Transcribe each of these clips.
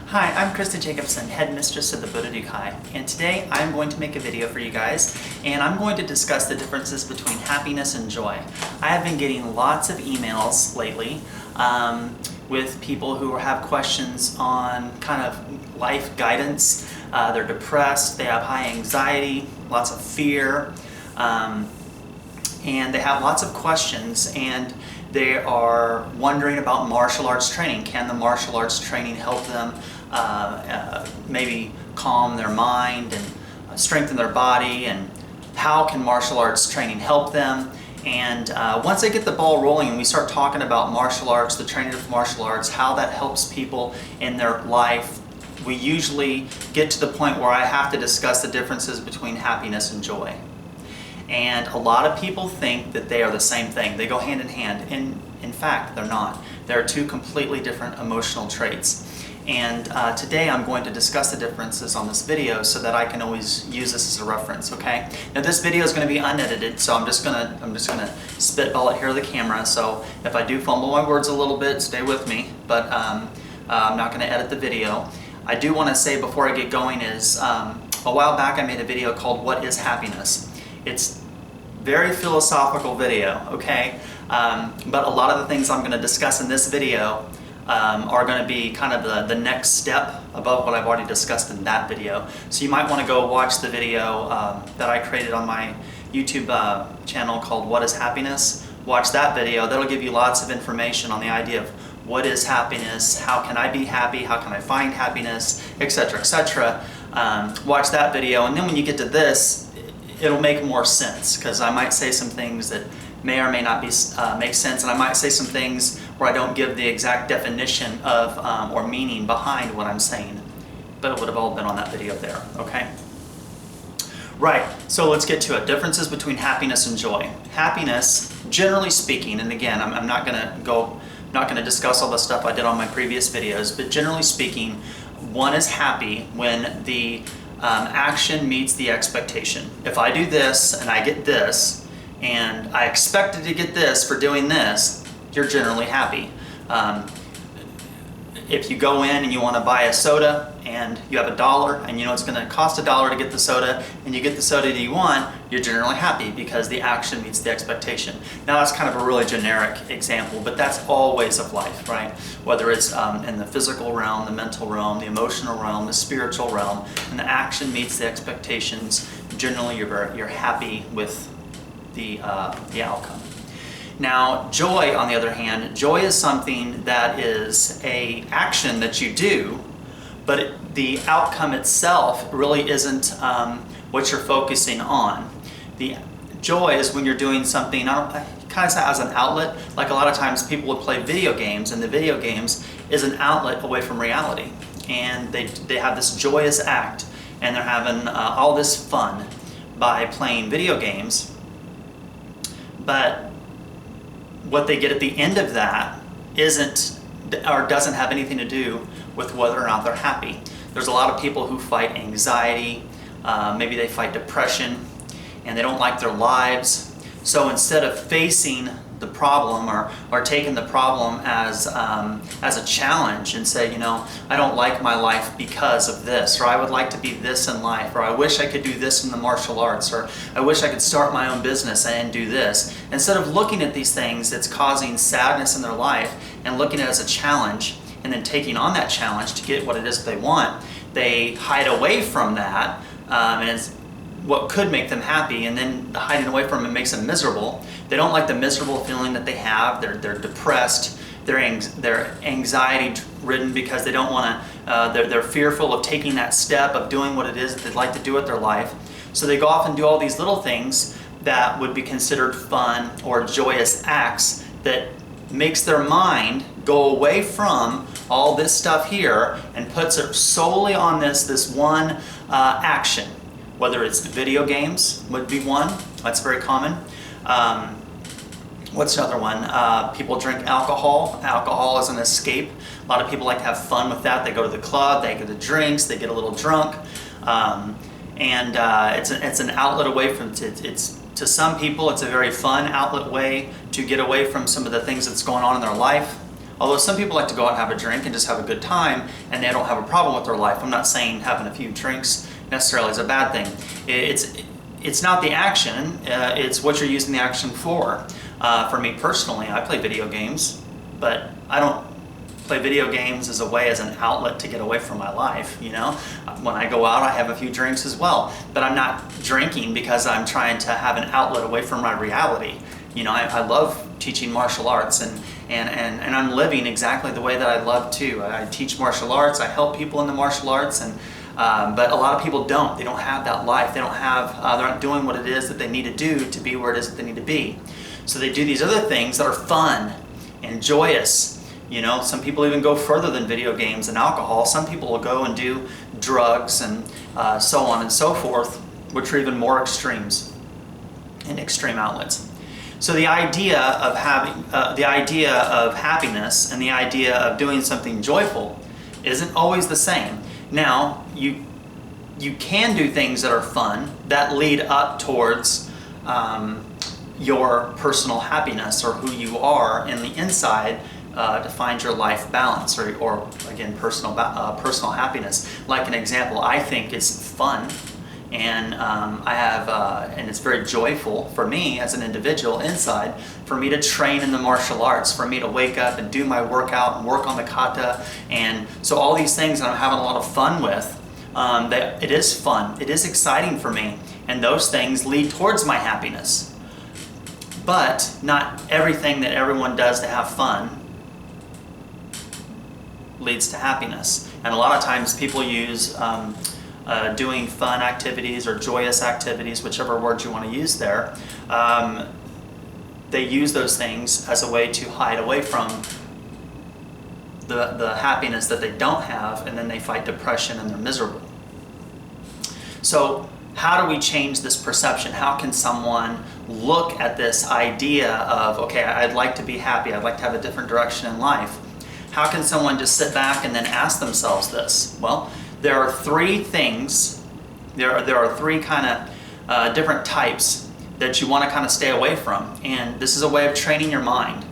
Hi, I'm Christa Jacobson, headmistress of the Budo, and today I'm going to make a video for you guys, and I'm going to discuss the differences between happiness and joy. I have been getting lots of emails lately with people who have questions on kind of life guidance. They're depressed, they have high anxiety, lots of fear, and they have lots of questions, and they are wondering about martial arts training. Can the martial arts training help them maybe calm their mind and strengthen their body, and how can martial arts training help them? And once they get the ball rolling and we start talking about martial arts, the training of martial arts, how that helps people in their life, we usually get to the point where I have to discuss the differences between happiness and joy. And a lot of people think that they are the same thing. They go hand in hand. In fact, they're not. They're two completely different emotional traits. And today I'm going to discuss the differences on this video so that I can always use this as a reference, okay? Now this video is going to be unedited, so I'm just gonna spitball it here to the camera. So if I do fumble my words a little bit, stay with me, but I'm not going to edit the video. I do want to say before I get going is, a while back I made a video called What is Happiness? It's very philosophical video, okay? But a lot of the things I'm going to discuss in this video are going to be kind of the next step above what I've already discussed in that video. So you might want to go watch the video that I created on my YouTube channel called What is Happiness? Watch that video. That'll give you lots of information on the idea of what is happiness, how can I be happy, how can I find happiness, etc., etc. Watch that video, and then when you get to this, it'll make more sense, because I might say some things that may or may not be make sense, and I might say some things where I don't give the exact definition of or meaning behind what I'm saying, but it would have all been on that video there, okay? Right, so let's get to it. Differences between happiness and joy. Happiness, generally speaking, and again, I'm not gonna discuss all the stuff I did on my previous videos, but generally speaking, one is happy when the action meets the expectation. If I do this and I get this, and I expected to get this for doing this, you're generally happy. If you go in and you want to buy a soda and you have $1 and you know it's going to cost $1 to get the soda, and you get the soda that you want, you're generally happy because the action meets the expectation. Now that's kind of a really generic example, but that's all ways of life, right? Whether it's in the physical realm, the mental realm, the emotional realm, the spiritual realm, and the action meets the expectations, generally you're happy with the outcome. Now, joy, on the other hand, joy is something that is an action that you do, but the outcome itself really isn't what you're focusing on. The joy is when you're doing something, kind of as an outlet. Like a lot of times people would play video games, and the video games is an outlet away from reality. And they have this joyous act, and they're having all this fun by playing video games. But what they get at the end of that isn't, or doesn't have anything to do with whether or not they're happy. There's a lot of people who fight anxiety, maybe they fight depression, and they don't like their lives. So instead of facing the problem or taking the problem as a challenge and say, you know, I don't like my life because of this, or I would like to be this in life, or I wish I could do this in the martial arts, or I wish I could start my own business and do this. Instead of looking at these things that's causing sadness in their life and looking at it as a challenge and then taking on that challenge to get what it is they want, they hide away from that, and it's what could make them happy, and then the hiding away from it makes them miserable. They don't like the miserable feeling that they have. They're depressed. They're anxiety ridden because they don't want to. They're fearful of taking that step of doing what it is that they'd like to do with their life. So they go off and do all these little things that would be considered fun or joyous acts that makes their mind go away from all this stuff here and puts it solely on this one action. Whether it's video games would be one, that's very common. What's another one? People drink alcohol. Alcohol is an escape. A lot of people like to have fun with that. They go to the club, they get the drinks, they get a little drunk, and it's an outlet away from it's to some people it's a very fun outlet way to get away from some of the things that's going on in their life. Although some people like to go out and have a drink and just have a good time, and they don't have a problem with their life. I'm not saying having a few drinks necessarily is a bad thing. It's not the action, it's what you're using the action for. For me personally, I play video games, but I don't play video games as a way, as an outlet to get away from my life, you know? When I go out, I have a few drinks as well, but I'm not drinking because I'm trying to have an outlet away from my reality. You know, I love teaching martial arts, and I'm living exactly the way that I love to. I teach martial arts, I help people in the martial arts, and but a lot of people don't. They don't have that life. They don't have, they're not doing what it is that they need to do to be where it is that they need to be. So they do these other things that are fun and joyous. You know, some people even go further than video games and alcohol. Some people will go and do drugs and so on and so forth, which are even more extremes and extreme outlets. So the idea of having, the idea of happiness and the idea of doing something joyful isn't always the same. Now, you can do things that are fun that lead up towards your personal happiness, or who you are in the inside, to find your life balance, or again, personal happiness. Like an example, I think is fun, and I have, and it's very joyful for me as an individual inside, for me to train in the martial arts, for me to wake up and do my workout and work on the kata, and so all these things that I'm having a lot of fun with, it is fun, it is exciting for me, and those things lead towards my happiness. But not everything that everyone does to have fun leads to happiness. And a lot of times people use doing fun activities or joyous activities, whichever word you want to use there, they use those things as a way to hide away from the happiness that they don't have, and then they fight depression and they're miserable. So how do we change this perception? How can someone look at this idea of, okay, I'd like to be happy, I'd like to have a different direction in life? How can someone just sit back and then ask themselves this? Well, there are three things, there are three kind of different types that you want to kind of stay away from. And this is a way of training your mind.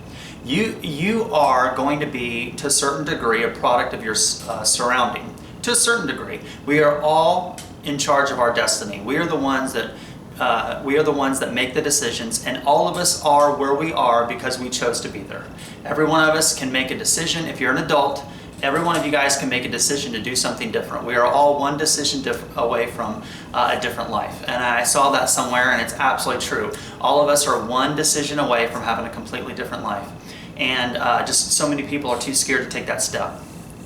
You are going to be, to a certain degree, a product of your surrounding. To a certain degree. We are all in charge of our destiny. We are the ones that make the decisions, and all of us are where we are because we chose to be there. Every one of us can make a decision. If you're an adult, every one of you guys can make a decision to do something different. We are all one decision away from a different life. And I saw that somewhere, and it's absolutely true. All of us are one decision away from having a completely different life. And just so many people are too scared to take that step.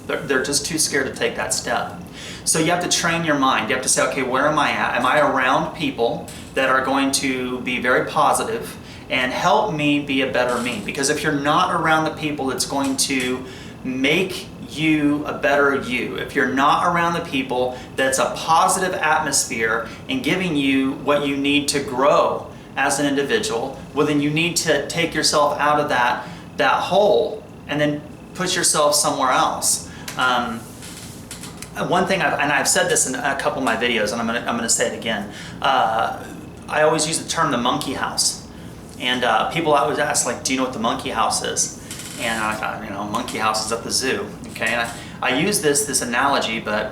They're just too scared to take that step. So you have to train your mind. You have to say, okay, where am I at? Am I around people that are going to be very positive and help me be a better me? Because if you're not around the people that's going to make you a better you, if you're not around the people that's a positive atmosphere and giving you what you need to grow as an individual, well, then you need to take yourself out of that hole and then put yourself somewhere else. One thing, I've said this in a couple of my videos, and I'm gonna say it again. I always use the term the monkey house, and people always ask, like, do you know what the monkey house is? And I thought, you know, monkey house is at the zoo. Okay, and I use this analogy, but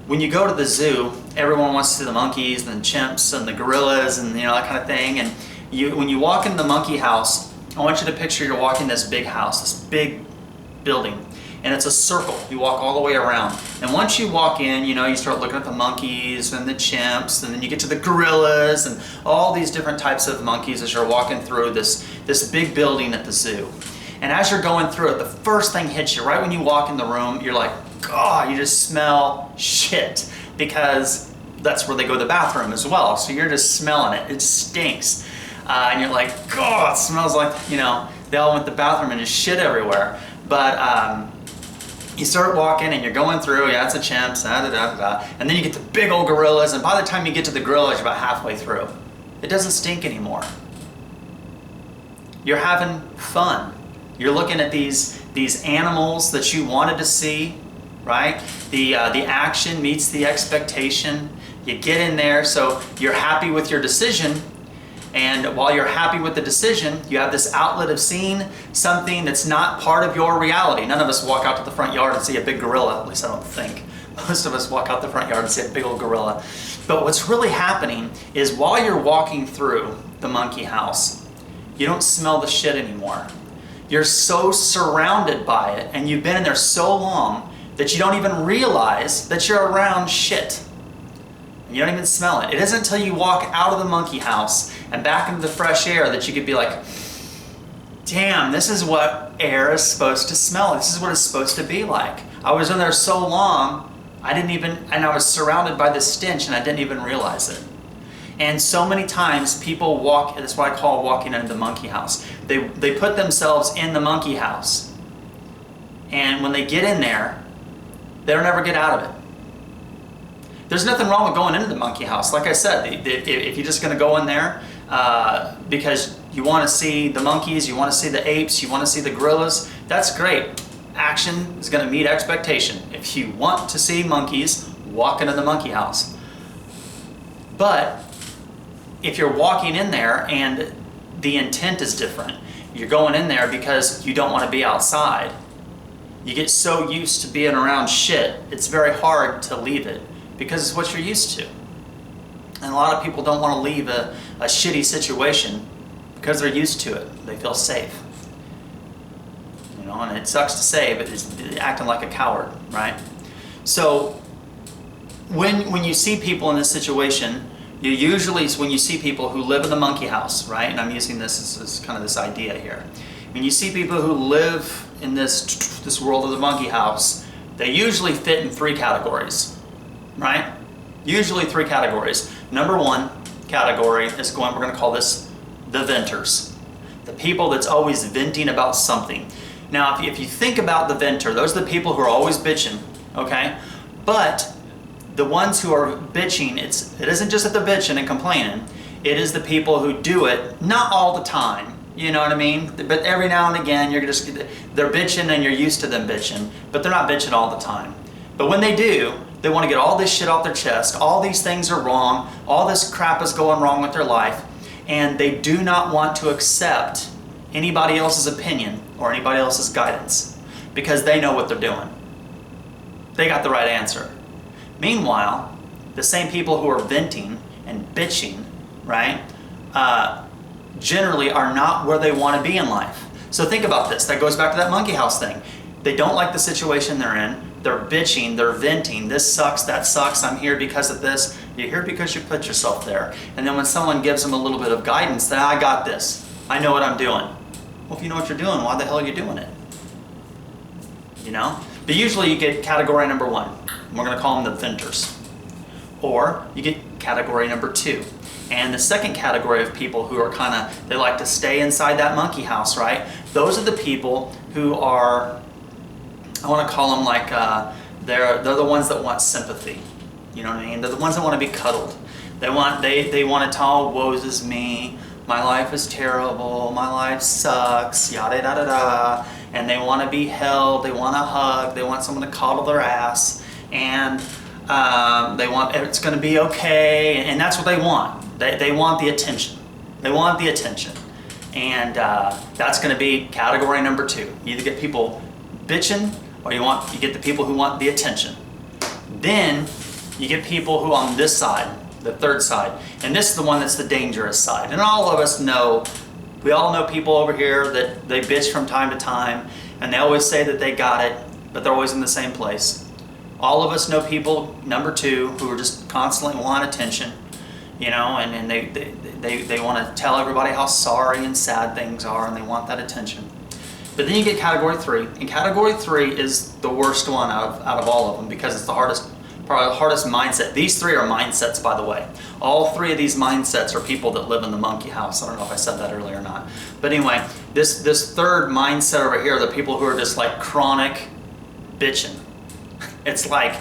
when you go to the zoo, everyone wants to see the monkeys and the chimps and the gorillas and, you know, that kind of thing. And when you walk in the monkey house, I want you to picture you're walking this big house, this big building, and it's a circle. You walk all the way around. And once you walk in, you know, you start looking at the monkeys and the chimps, and then you get to the gorillas and all these different types of monkeys as you're walking through this big building at the zoo. And as you're going through it, the first thing hits you. Right when you walk in the room, you're like, God, you just smell shit, because that's where they go to the bathroom as well. So you're just smelling it. It stinks. And you're like, God, it smells like, you know, they all went to the bathroom and just shit everywhere. But you start walking and you're going through, yeah, it's a chimps, and then you get the big old gorillas, and by the time you get to the gorillas, you're about halfway through. It doesn't stink anymore. You're having fun. You're looking at these animals that you wanted to see, right? The action meets the expectation. You get in there, so you're happy with your decision, And while you're happy with the decision, you have this outlet of seeing something that's not part of your reality. None of us walk out to the front yard and see a big gorilla, at least I don't think. Most of us walk out the front yard and see a big old gorilla. But what's really happening is while you're walking through the monkey house, you don't smell the shit anymore. You're so surrounded by it, and you've been in there so long that you don't even realize that you're around shit. And you don't even smell it. It isn't until you walk out of the monkey house and back into the fresh air that you could be like, damn, this is what air is supposed to smell like. This is what it's supposed to be like. I was in there so long, and I was surrounded by this stench and I didn't even realize it. And so many times people walk, that's what I call walking into the monkey house. They put themselves in the monkey house. And when they get in there, they'll never get out of it. There's nothing wrong with going into the monkey house. Like I said, if you're just going to go in there because you want to see the monkeys, you want to see the apes, you want to see the gorillas, that's great. Action is going to meet expectation. If you want to see monkeys, walk into the monkey house. But if you're walking in there and the intent is different, you're going in there because you don't want to be outside. You get so used to being around shit, it's very hard to leave it because it's what you're used to. And a lot of people don't want to leave a shitty situation because they're used to it. They feel safe. You know, and it sucks to say, but it's acting like a coward, right? So when you see people in this situation, you usually, when you see people who live in the monkey house, right? And I'm using this as kind of this idea here. When you see people who live in this world of the monkey house, they usually fit in 3 categories, right? Usually 3 categories. Number 1 category is we're going to call this the venters. The people that's always venting about something. Now, if you think about the venter, those are the people who are always bitching, okay? But the ones who are bitching, it isn't just that they're bitching and complaining. It is the people who do it, not all the time, you know what I mean? But every now and again, they're bitching and you're used to them bitching, but they're not bitching all the time. But when they do, they want to get all this shit off their chest. All these things are wrong. All this crap is going wrong with their life. And they do not want to accept anybody else's opinion or anybody else's guidance because they know what they're doing. They got the right answer. Meanwhile, the same people who are venting and bitching, right, generally are not where they want to be in life. So think about this. That goes back to that monkey house thing. They don't like the situation they're in. They're bitching, they're venting. This sucks, that sucks, I'm here because of this. You're here because you put yourself there. And then when someone gives them a little bit of guidance, then I got this. I know what I'm doing. Well, if you know what you're doing, why the hell are you doing it? You know? But usually you get category number 1. We're going to call them the venters. Or you get category number 2. And the second category of people who are they like to stay inside that monkey house, right? Those are the people who are, I want to call them like, they're the ones that want sympathy. You know what I mean? They're the ones that want to be cuddled. They want to tell, woes is me, my life is terrible, my life sucks, yada yada yada. And they want to be held, they want a hug, they want someone to coddle their ass, and they want, it's going to be okay, and that's what they want. They want the attention. They want the attention. And that's going to be category number 2. You either get people bitching, or you get the people who want the attention. Then you get people who on this side, the third side, and this is the one that's the dangerous side. And all of us know, we all know people over here that they bitch from time to time, and they always say that they got it, but they're always in the same place. All of us know people, number 2, who are just constantly want attention, you know, and they want to tell everybody how sorry and sad things are, and they want that attention. But then you get category 3, and category 3 is the worst one out of all of them because it's probably the hardest mindset. These 3 are mindsets, by the way. All 3 of these mindsets are people that live in the monkey house. I don't know if I said that earlier or not. But anyway, this third mindset over here, the people who are just like chronic bitching. It's like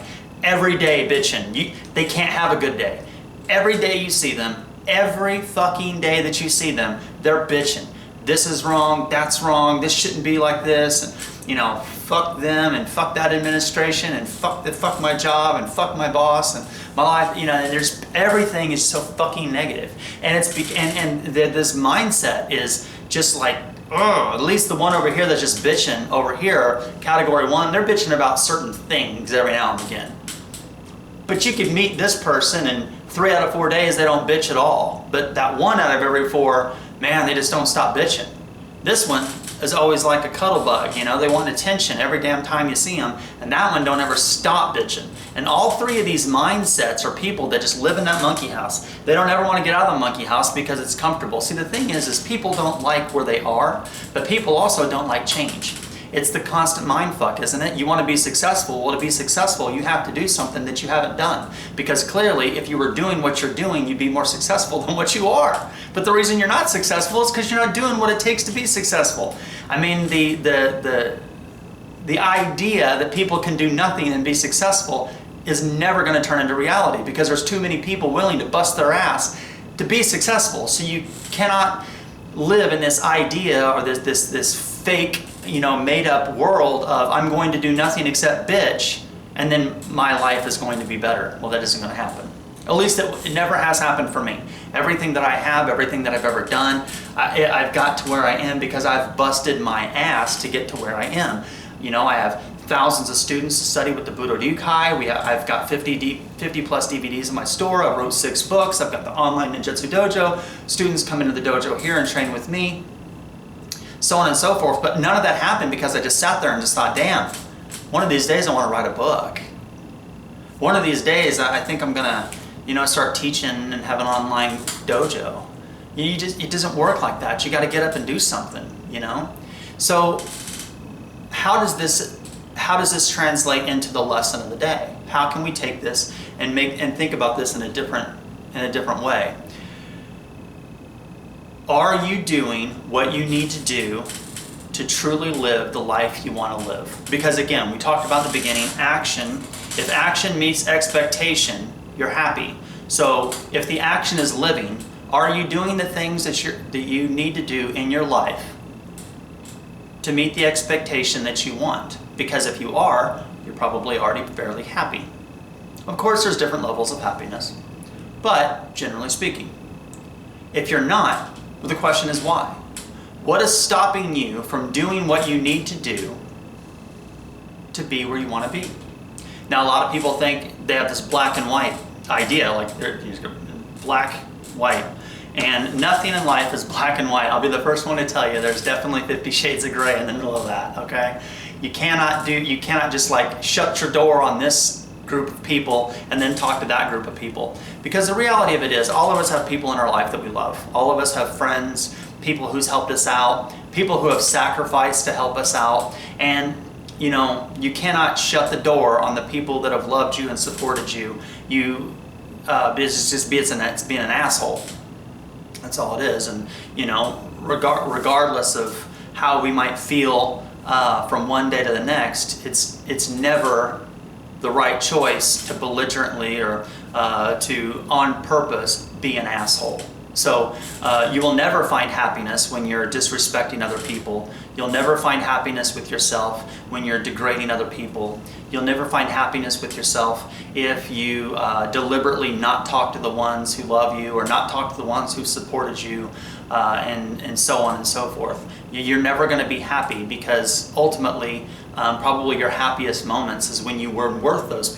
every day bitching. They can't have a good day. Every day you see them, every fucking day that you see them, they're bitching. this is wrong, that's wrong, this shouldn't be like this, and, you know, fuck them and fuck that administration and fuck my job and fuck my boss and my life, you know, and there's, everything is so fucking negative. And it's, this mindset is just like, at least the one over here that's just bitching over here, category 1, they're bitching about certain things every now and again. But you could meet this person and 3 out of 4 days they don't bitch at all. But that 1 out of every 4, man, they just don't stop bitching. This one is always like a cuddle bug, you know, they want attention every damn time you see them, and that one don't ever stop bitching. And all 3 of these mindsets are people that just live in that monkey house. They don't ever want to get out of the monkey house because it's comfortable. See, the thing is people don't like where they are, but people also don't like change. It's the constant mind fuck, isn't it? You want to be successful. Well, to be successful, you have to do something that you haven't done. Because clearly, if you were doing what you're doing, you'd be more successful than what you are. But the reason you're not successful is because you're not doing what it takes to be successful. I mean, the idea that people can do nothing and be successful is never going to turn into reality because there's too many people willing to bust their ass to be successful. So you cannot live in this idea or this fake, you know, made up world of I'm going to do nothing except bitch and then my life is going to be better. Well, that isn't going to happen. At least it never has happened for me. Everything that I have, everything that I've ever done, I've got to where I am because I've busted my ass to get to where I am. You know, I have thousands of students to study with the Budo. I've got 50 plus DVDs in my store. I wrote 6 books. I've got the online Ninjutsu dojo. Students come into the dojo here and train with me, so on and so forth. But none of that happened because I just sat there and just thought, damn, one of these days I want to write a book. One of these days I think I'm gonna, you know, start teaching and have an online dojo. It doesn't work like that. You got to get up and do something, you know. So how does this translate into the lesson of the day? How can we take this and think about this in a different way? Are you doing what you need to do to truly live the life you want to live? Because again, we talked about at the beginning, action. If action meets expectation, you're happy. So if the action is living, are you doing the things that you need to do in your life to meet the expectation that you want? Because if you are, you're probably already fairly happy. Of course, there's different levels of happiness, but generally speaking, if you're not, well, the question is why? What is stopping you from doing what you need to do to be where you want to be? Now, a lot of people think they have this black and white idea, like they're black, white, and nothing in life is black and white. I'll be the first one to tell you there's definitely 50 shades of gray in the middle of that, okay? You cannot just like shut your door on this group of people and then talk to that group of people. Because the reality of it is all of us have people in our life that we love. All of us have friends, people who's helped us out, people who have sacrificed to help us out. And you know, you cannot shut the door on the people that have loved you and supported you. It's being an asshole. That's all it is. And you know, regardless of how we might feel from one day to the next, it's never the right choice to belligerently or to on purpose be an asshole. So you will never find happiness when you're disrespecting other people. You'll never find happiness with yourself when you're degrading other people. You'll never find happiness with yourself if you deliberately not talk to the ones who love you or not talk to the ones who supported you and so on and so forth. You're never going to be happy because ultimately probably your happiest moments is when you were with those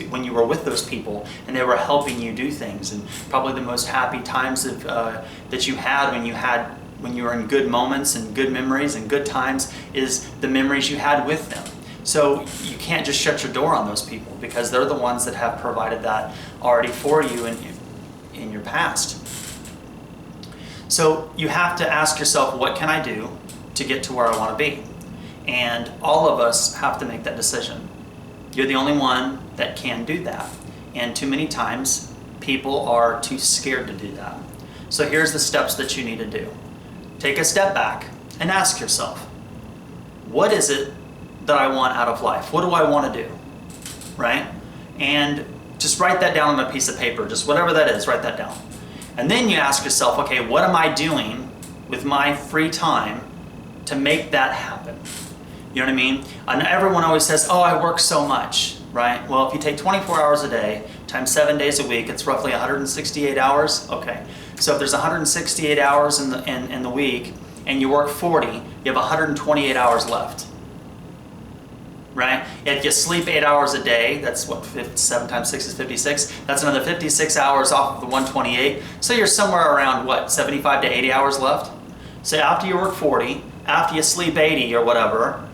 people and they were helping you do things. And probably the most happy times that you had when you were in good moments and good memories and good times is the memories you had with them. So you can't just shut your door on those people because they're the ones that have provided that already for you in your past. So you have to ask yourself, what can I do to get to where I want to be? And all of us have to make that decision. You're the only one that can do that. And too many times, people are too scared to do that. So here's the steps that you need to do. Take a step back and ask yourself, what is it that I want out of life? What do I want to do? Right? And just write that down on a piece of paper. Just whatever that is, write that down. And then you ask yourself, okay, what am I doing with my free time to make that happen. You know what I mean? And everyone always says, oh, I work so much, right? Well, if you take 24 hours a day times 7 days a week, it's roughly 168 hours. Okay, so if there's 168 hours in the week and you work 40, you have 128 hours left, right? If you sleep 8 hours a day, that's what, 7 times 6 is 56. That's another 56 hours off of the 128. So you're somewhere around, what, 75 to 80 hours left? So after you work 40, after you sleep 80 or whatever,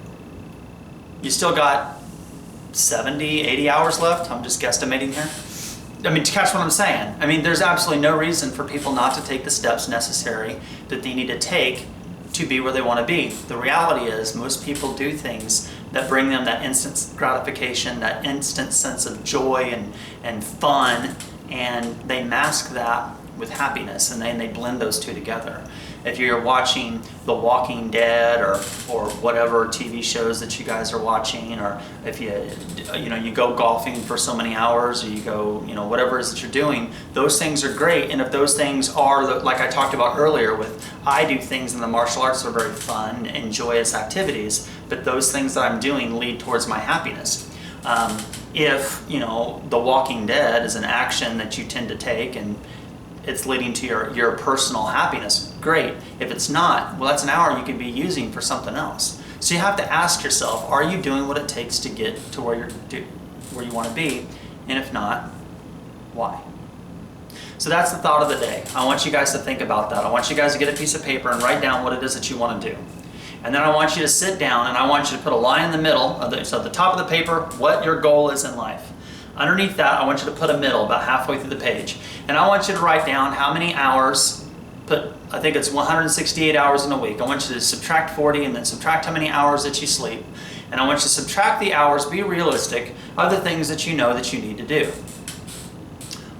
you still got 70, 80 hours left. I'm just guesstimating here. I mean, to catch what I'm saying. I mean, there's absolutely no reason for people not to take the steps necessary that they need to take to be where they want to be. The reality is most people do things that bring them that instant gratification, that instant sense of joy and fun, and they mask that with happiness, and then they blend those two together. If you're watching The Walking Dead or whatever TV shows that you guys are watching, or if you go golfing for so many hours, or you go, whatever it is that you're doing, those things are great. And if those things are, like I talked about earlier I do things in the martial arts that are very fun and joyous activities, but those things that I'm doing lead towards my happiness. If, The Walking Dead is an action that you tend to take and it's leading to your personal happiness, great. If it's not, well, that's an hour you could be using for something else. So you have to ask yourself, are you doing what it takes to get to where you want to be? And if not, why? So that's the thought of the day. I want you guys to think about that. I want you guys to get a piece of paper and write down what it is that you want to do. And then I want you to sit down and I want you to put a line in the middle, so at the top of the paper, what your goal is in life. Underneath that, I want you to put a middle about halfway through the page. And I want you to write down how many hours, I think it's 168 hours in a week. I want you to subtract 40 and then subtract how many hours that you sleep. And I want you to subtract the hours, be realistic, of the things that you know that you need to do.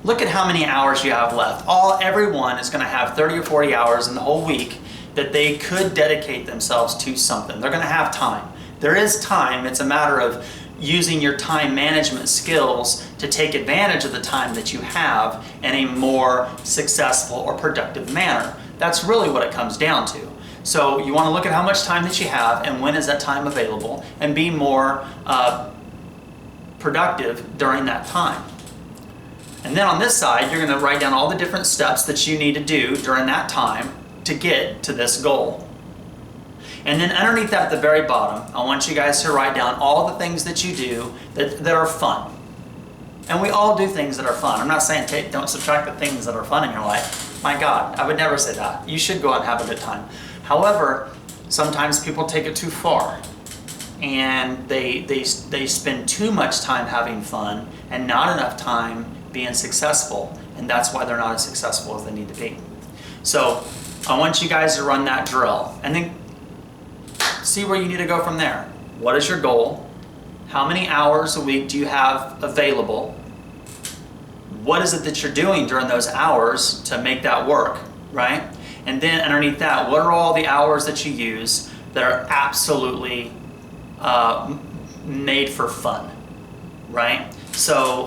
Look at how many hours you have left. Everyone is going to have 30 or 40 hours in the whole week that they could dedicate themselves to something. They're going to have time. There is time. It's a matter of using your time management skills to take advantage of the time that you have in a more successful or productive manner. That's really what it comes down to. So you want to look at how much time that you have and when is that time available, and be more productive during that time. And then on this side, you're going to write down all the different steps that you need to do during that time to get to this goal. And then underneath that at the very bottom, I want you guys to write down all the things that you do that are fun. And we all do things that are fun. I'm not saying don't subtract the things that are fun in your life. My God, I would never say that. You should go out and have a good time. However, sometimes people take it too far. And they spend too much time having fun and not enough time being successful. And that's why they're not as successful as they need to be. So I want you guys to run that drill. And then see where you need to go from there. What is your goal? How many hours a week do you have available? What is it that you're doing during those hours to make that work, right? And then underneath that, what are all the hours that you use that are absolutely made for fun, right? So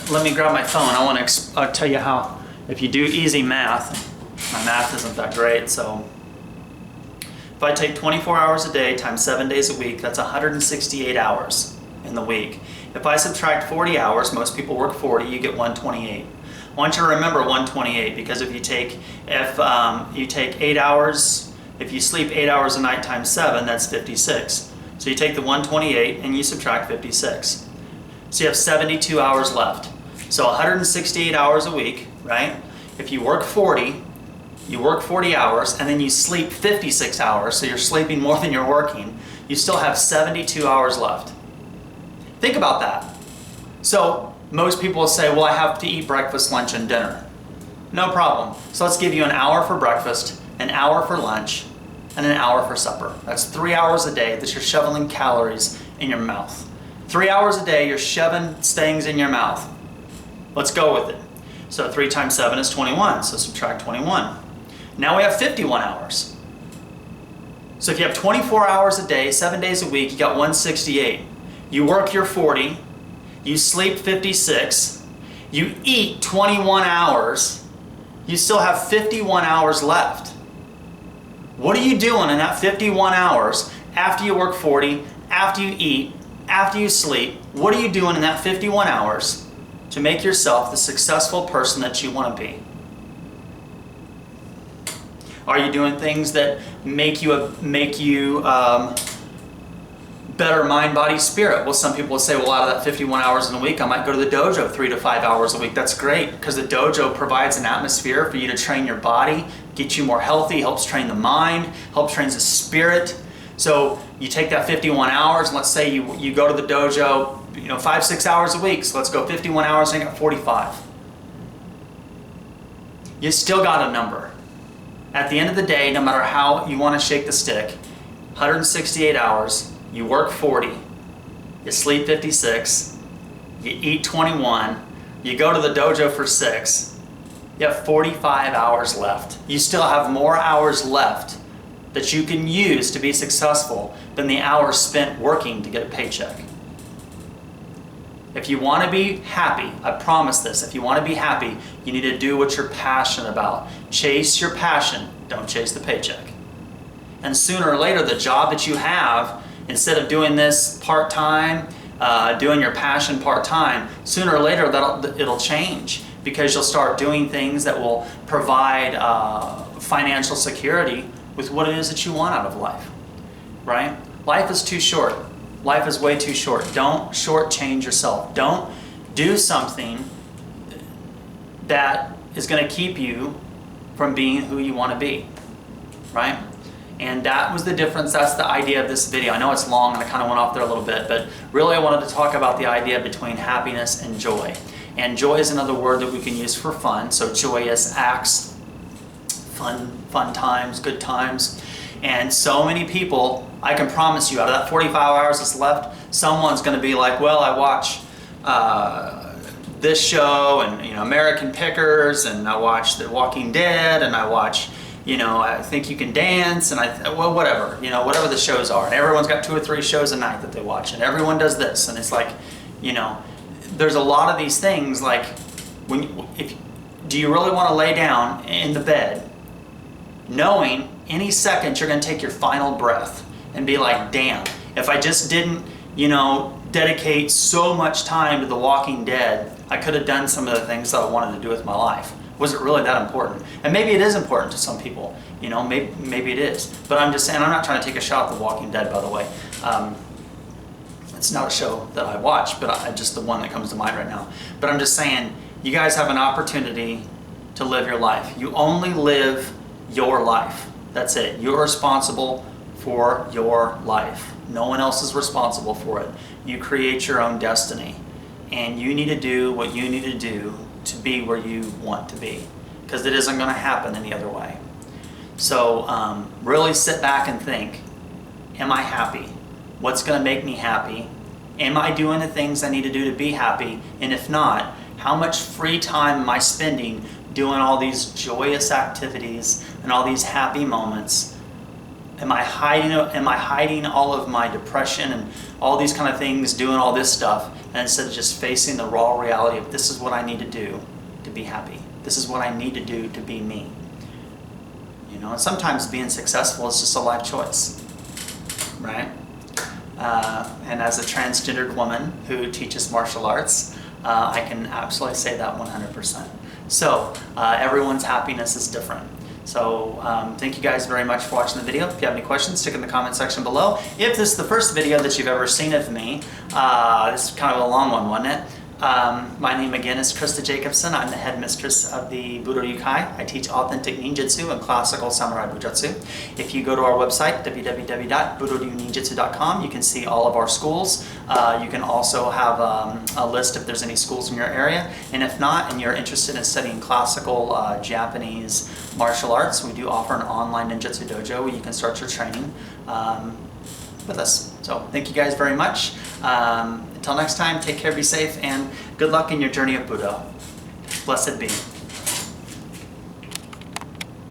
let me grab my phone. I want to tell you how, if you do easy math, my math isn't that great, so if I take 24 hours a day times 7 days a week, that's 168 hours in the week. If I subtract 40 hours, most people work 40, you get 128. I want you to remember 128 because if you take 8 hours, if you sleep 8 hours a night times 7, that's 56. So you take the 128 and you subtract 56. So you have 72 hours left. So 168 hours a week, right? If you work 40, you work 40 hours and then you sleep 56 hours, so you're sleeping more than you're working, you still have 72 hours left. Think about that. So most people will say, well, I have to eat breakfast, lunch, and dinner. No problem. So let's give you an hour for breakfast, an hour for lunch, and an hour for supper. That's 3 hours a day that you're shoveling calories in your mouth. 3 hours a day you're shoving things in your mouth. Let's go with it. So 3 times 7 is 21, so subtract 21. Now we have 51 hours. So if you have 24 hours a day, 7 days a week, you got 168. You work your 40, you sleep 56, you eat 21 hours, you still have 51 hours left. What are you doing in that 51 hours after you work 40, after you eat, after you sleep? What are you doing in that 51 hours to make yourself the successful person that you want to be? Are you doing things that make you better mind, body, spirit? Well, some people will say, well, out of that 51 hours in a week, I might go to the dojo 3 to 5 hours a week. That's great, because the dojo provides an atmosphere for you to train your body, get you more healthy, helps train the mind, helps train the spirit. So you take that 51 hours, and let's say you go to the dojo 5-6 hours a week. So let's go 51 hours and you got 45. You still got a number. At the end of the day, no matter how you want to shake the stick, 168 hours, you work 40, you sleep 56, you eat 21, you go to the dojo for 6, you have 45 hours left. You still have more hours left that you can use to be successful than the hours spent working to get a paycheck. If you want to be happy, I promise this, if you want to be happy, you need to do what you're passionate about. Chase your passion, don't chase the paycheck. And sooner or later, the job that you have, instead of doing this part-time, doing your passion part-time, sooner or later it'll change, because you'll start doing things that will provide financial security with what it is that you want out of life, right? Life is too short. Life is way too short. Don't shortchange yourself. Don't do something that is going to keep you from being who you want to be, right? And that was the difference. That's the idea of this video. I know it's long and I kind of went off there a little bit, but really I wanted to talk about the idea between happiness and joy. And joy is another word that we can use for fun. So joyous acts, fun times, good times. And so many people, I can promise you, out of that 45 hours that's left, someone's going to be like, well, I watch this show and American Pickers, and I watch The Walking Dead, and I watch I Think You Can Dance, and whatever, whatever the shows are. And everyone's got 2 or 3 shows a night that they watch, and everyone does this. And it's like, there's a lot of these things, like, do you really want to lay down in the bed knowing any second you're going to take your final breath and be like, damn, if I just didn't, dedicate so much time to The Walking Dead, I could have done some of the things that I wanted to do with my life. Was it really that important? And maybe it is important to some people, maybe it is. But I'm just saying, I'm not trying to take a shot at The Walking Dead, by the way. It's not a show that I watch, but just the one that comes to mind right now. But I'm just saying, you guys have an opportunity to live your life. You only live your life. That's it. You're responsible for your life. No one else is responsible for it. You create your own destiny. And you need to do what you need to do to be where you want to be, because it isn't going to happen any other way. So really sit back and think, am I happy? What's going to make me happy? Am I doing the things I need to do to be happy? And if not, how much free time am I spending doing all these joyous activities and all these happy moments? Am I hiding all of my depression and all these kind of things, doing all this stuff, and instead of just facing the raw reality of, this is what I need to do to be happy. This is what I need to do to be me. And sometimes being successful is just a life choice, right? And as a transgendered woman who teaches martial arts, I can absolutely say that 100%. So everyone's happiness is different. So thank you guys very much for watching the video. If you have any questions, stick in the comment section below. If this is the first video that you've ever seen of me, this is kind of a long one, wasn't it? My name again is Christa Jacobson. I'm the headmistress of the Budo Yukai. I teach authentic ninjutsu and classical samurai bujutsu. If you go to our website, www.budoninjutsu.com, you can see all of our schools. You can also have a list if there's any schools in your area. And if not, and you're interested in studying classical Japanese martial arts, we do offer an online ninjutsu dojo where you can start your training with us. So thank you guys very much. Until next time, take care, be safe, and good luck in your journey of Budo. Blessed be.